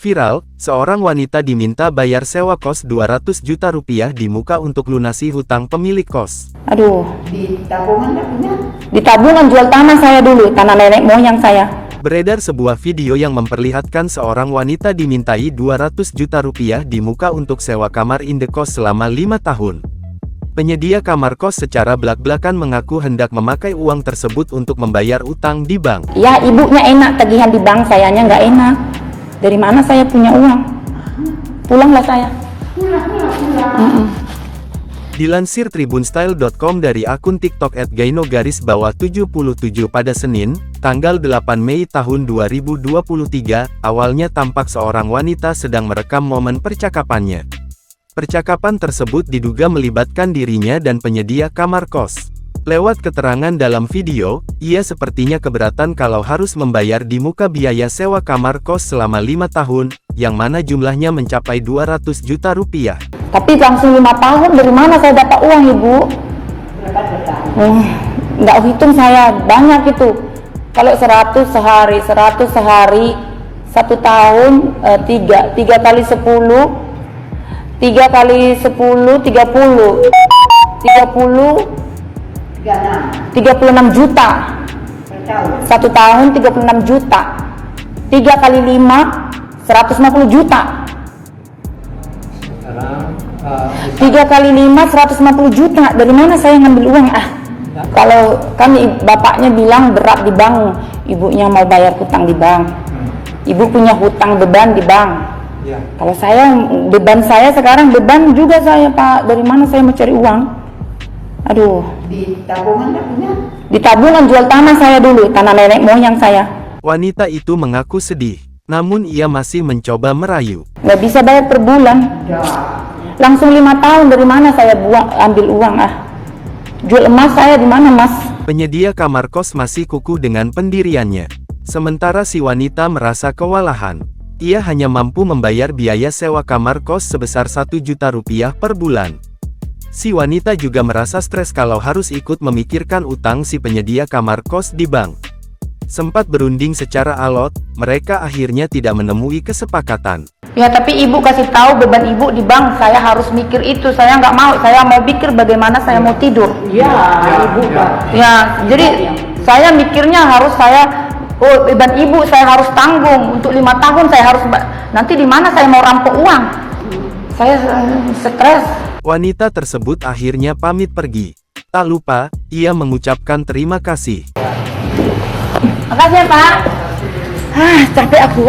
Viral, seorang wanita diminta bayar sewa kos 200 juta rupiah di muka untuk lunasi hutang pemilik kos. Aduh, Di tabungan nggak punya? di tabungan jual tanah saya dulu, tanah nenek moyang saya. Beredar sebuah video yang memperlihatkan seorang wanita dimintai 200 juta rupiah di muka untuk sewa kamar indekos selama 5 tahun. Penyedia kamar kos secara belak-belakan mengaku hendak memakai uang tersebut untuk membayar utang di bank. Ya ibunya enak tagihan di bank, sayanya nggak enak. Dari mana saya punya uang? Pulanglah saya. Dilansir tribunstyle.com dari akun TikTok @gaino_77 pada Senin, tanggal 8 Mei tahun 2023, awalnya tampak seorang wanita sedang merekam momen percakapannya. Percakapan tersebut diduga melibatkan dirinya dan penyedia kamar kos. Lewat keterangan dalam video, ia sepertinya keberatan kalau harus membayar di muka biaya sewa kamar kos selama 5 tahun, yang mana jumlahnya mencapai 200 juta rupiah. Tapi langsung 5 tahun, dari mana saya dapat uang ibu? Berapa bertahun? Nggak hitung saya, banyak itu. Kalau 100 sehari, 100 sehari, 1 tahun, 3 kali 10, 3 kali 10, 30, 36 juta. Per tahun. 1 tahun 36 juta. 3 kali 5, 150 juta. 3 kali 5, 150 juta. Dari mana saya ngambil uang? Kalau kan bapaknya bilang berat di bank, ibunya mau bayar hutang di bank. Ibu punya hutang beban di bank. Kalau saya, beban saya sekarang, beban juga saya Pak. Dari mana saya mau cari uang? Aduh. Di tabungan nggak punya? Di tabungan jual tanah saya dulu, tanah nenek moyang saya. Wanita itu mengaku sedih, namun ia masih mencoba merayu. Nggak bisa bayar per bulan. Ya. Langsung 5 tahun, dari mana saya ambil uang? Jual emas saya di mana mas? Penyedia kamar kos masih kukuh dengan pendiriannya. Sementara si wanita merasa kewalahan. Ia hanya mampu membayar biaya sewa kamar kos sebesar 1 juta rupiah per bulan. Si wanita juga merasa stres kalau harus ikut memikirkan utang si penyedia kamar kos di bank. Sempat berunding secara alot, mereka akhirnya tidak menemui kesepakatan. Ya tapi ibu kasih tahu beban ibu di bank, saya harus mikir itu, saya nggak mau, saya mau pikir bagaimana saya mau tidur. Iya, ibu Pak. Ya, jadi saya mikirnya harus beban ibu saya harus tanggung untuk 5 tahun, saya harus nanti di mana saya mau rampok uang. Saya stres. Wanita tersebut akhirnya pamit pergi. Tak lupa, ia mengucapkan terima kasih. Makasih ya Pak. Capek aku.